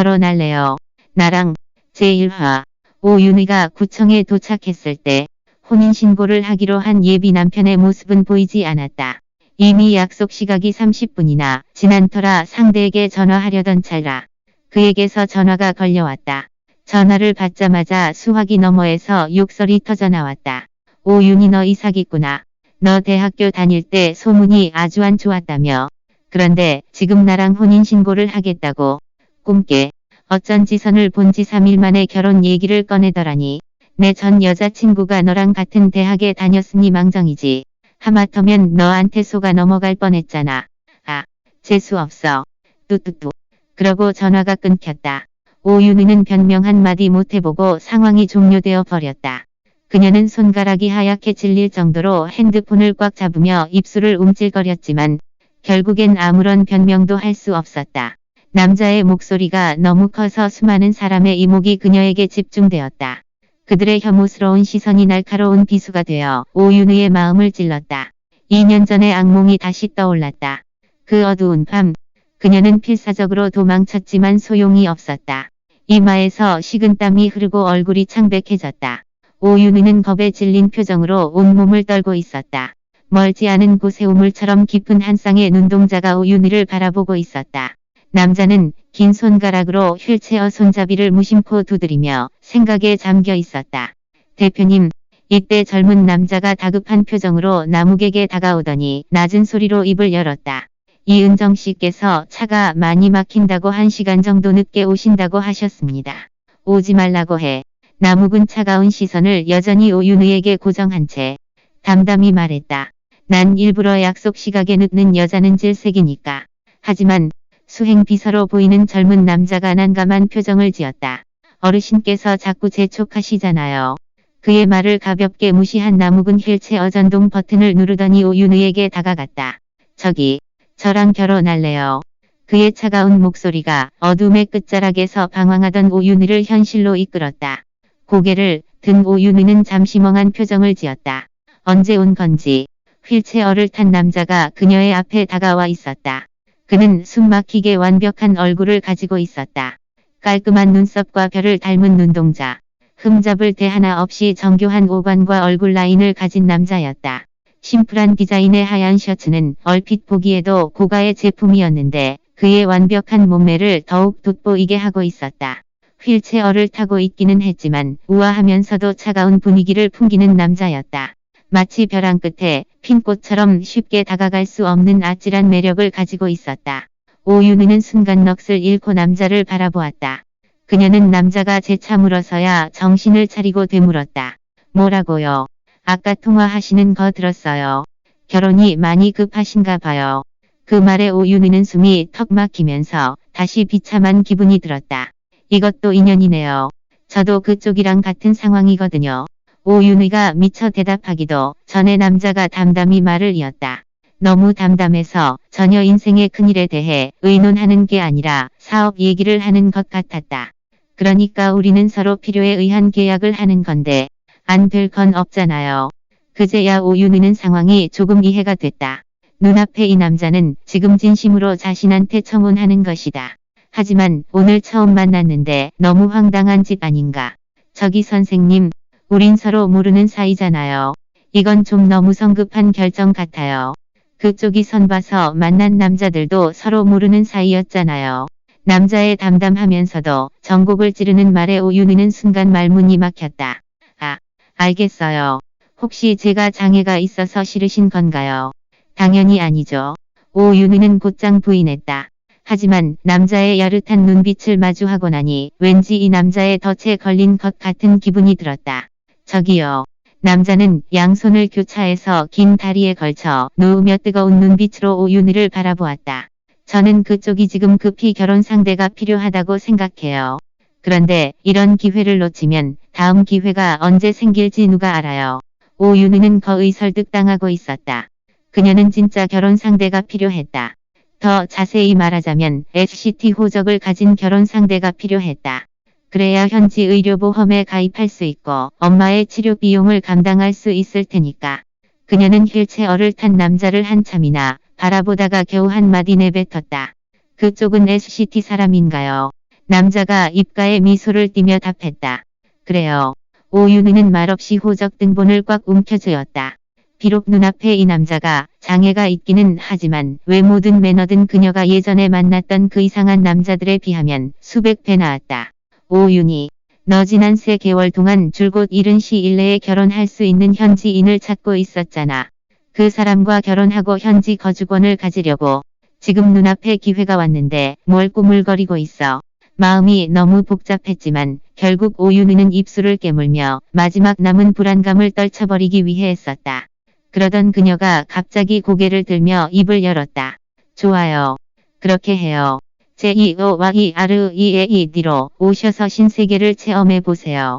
결혼할래요. 나랑. 제1화. 오윤희가 구청에 도착했을 때 혼인신고를 하기로 한 예비 남편의 모습은 보이지 않았다. 이미 약속 시각이 30분이나 지난 터라 상대에게 전화하려던 찰나 그에게서 전화가 걸려왔다. 전화를 받자마자 수화기 너머에서 욕설이 터져나왔다. 오윤희 너 이사기구나. 너 대학교 다닐 때 소문이 아주 안 좋았다며. 그런데 지금 나랑 혼인신고를 하겠다고. 꿈깨. 어쩐지 선을 본 지 3일 만에 결혼 얘기를 꺼내더라니. 내 전 여자친구가 너랑 같은 대학에 다녔으니 망정이지. 하마터면 너한테 속아 넘어갈 뻔했잖아. 아, 재수없어. 뚜뚜뚜. 그러고 전화가 끊겼다. 오윤희는 변명 한마디 못해보고 상황이 종료되어 버렸다. 그녀는 손가락이 하얗게 질릴 정도로 핸드폰을 꽉 잡으며 입술을 움찔거렸지만 결국엔 아무런 변명도 할 수 없었다. 남자의 목소리가 너무 커서 수많은 사람의 이목이 그녀에게 집중되었다. 그들의 혐오스러운 시선이 날카로운 비수가 되어 오윤희의 마음을 찔렀다. 2년 전의 악몽이 다시 떠올랐다. 그 어두운 밤, 그녀는 필사적으로 도망쳤지만 소용이 없었다. 이마에서 식은땀이 흐르고 얼굴이 창백해졌다. 오윤희는 겁에 질린 표정으로 온몸을 떨고 있었다. 멀지 않은 곳에 우물처럼 깊은 한 쌍의 눈동자가 오윤희를 바라보고 있었다. 남자는 긴 손가락으로 휠체어 손잡이를 무심코 두드리며 생각에 잠겨 있었다. 대표님. 이때 젊은 남자가 다급한 표정으로 남욱에게 다가오더니 낮은 소리로 입을 열었다. 이은정 씨께서 차가 많이 막힌다고 1시간 정도 늦게 오신다고 하셨습니다. 오지 말라고 해. 남욱은 차가운 시선을 여전히 오윤희에게 고정한 채 담담히 말했다. 난 일부러 약속 시각에 늦는 여자는 질색이니까. 하지만 수행비서로 보이는 젊은 남자가 난감한 표정을 지었다. 어르신께서 자꾸 재촉하시잖아요. 그의 말을 가볍게 무시한 남욱은 휠체어 전동 버튼을 누르더니 오윤희에게 다가갔다. 저기, 저랑 결혼할래요. 그의 차가운 목소리가 어둠의 끝자락에서 방황하던 오윤희를 현실로 이끌었다. 고개를 든 오윤희는 잠시 멍한 표정을 지었다. 언제 온 건지. 휠체어를 탄 남자가 그녀의 앞에 다가와 있었다. 그는 숨막히게 완벽한 얼굴을 가지고 있었다. 깔끔한 눈썹과 별을 닮은 눈동자. 흠잡을 데 하나 없이 정교한 오관과 얼굴 라인을 가진 남자였다. 심플한 디자인의 하얀 셔츠는 얼핏 보기에도 고가의 제품이었는데 그의 완벽한 몸매를 더욱 돋보이게 하고 있었다. 휠체어를 타고 있기는 했지만 우아하면서도 차가운 분위기를 풍기는 남자였다. 마치 벼랑 끝에 핀 꽃처럼 쉽게 다가갈 수 없는 아찔한 매력을 가지고 있었다. 오윤희는 순간 넋을 잃고 남자를 바라보았다. 그녀는 남자가 재차 물어서야 정신을 차리고 되물었다. 뭐라고요? 아까 통화하시는 거 들었어요. 결혼이 많이 급하신가 봐요. 그 말에 오윤희는 숨이 턱 막히면서 다시 비참한 기분이 들었다. 이것도 인연이네요. 저도 그쪽이랑 같은 상황이거든요. 오윤희가 미처 대답하기도 전에 남자가 담담히 말을 이었다. 너무 담담해서 전혀 인생의 큰일에 대해 의논하는 게 아니라 사업 얘기를 하는 것 같았다. 그러니까 우리는 서로 필요에 의한 계약을 하는 건데 안 될 건 없잖아요. 그제야 오윤희는 상황이 조금 이해가 됐다. 눈앞에 이 남자는 지금 진심으로 자신한테 청혼하는 것이다. 하지만 오늘 처음 만났는데 너무 황당한 짓 아닌가. 저기 선생님. 우린 서로 모르는 사이잖아요. 이건 좀 너무 성급한 결정 같아요. 그쪽이 선봐서 만난 남자들도 서로 모르는 사이였잖아요. 남자의 담담하면서도 정곡을 찌르는 말에 오윤희는 순간 말문이 막혔다. 아, 알겠어요. 혹시 제가 장애가 있어서 싫으신 건가요? 당연히 아니죠. 오윤희는 곧장 부인했다. 하지만 남자의 야릇한 눈빛을 마주하고 나니 왠지 이 남자의 덫에 걸린 것 같은 기분이 들었다. 저기요. 남자는 양손을 교차해서 긴 다리에 걸쳐 누우며 뜨거운 눈빛으로 오윤희를 바라보았다. 저는 그쪽이 지금 급히 결혼 상대가 필요하다고 생각해요. 그런데 이런 기회를 놓치면 다음 기회가 언제 생길지 누가 알아요. 오윤희는 거의 설득당하고 있었다. 그녀는 진짜 결혼 상대가 필요했다. 더 자세히 말하자면 SCT 호적을 가진 결혼 상대가 필요했다. 그래야 현지 의료보험에 가입할 수 있고 엄마의 치료 비용을 감당할 수 있을 테니까. 그녀는 휠체어를 탄 남자를 한참이나 바라보다가 겨우 한마디 내뱉었다. 그쪽은 SCT 사람인가요? 남자가 입가에 미소를 띠며 답했다. 그래요. 오윤희는 말없이 호적 등본을 꽉 움켜쥐었다. 비록 눈앞에 이 남자가 장애가 있기는 하지만 외모든 매너든 그녀가 예전에 만났던 그 이상한 남자들에 비하면 수백 배 나았다. 오윤희, 너 지난 3개월 동안 줄곧 이른 시일 내에 결혼할 수 있는 현지인을 찾고 있었잖아. 그 사람과 결혼하고 현지 거주권을 가지려고. 지금 눈앞에 기회가 왔는데 뭘 꾸물거리고 있어. 마음이 너무 복잡했지만 결국 오윤희는 입술을 깨물며 마지막 남은 불안감을 떨쳐버리기 위해 했었다. 그러던 그녀가 갑자기 고개를 들며 입을 열었다. 좋아요. 그렇게 해요. 제2OYREAED로 오셔서 신세계를 체험해 보세요.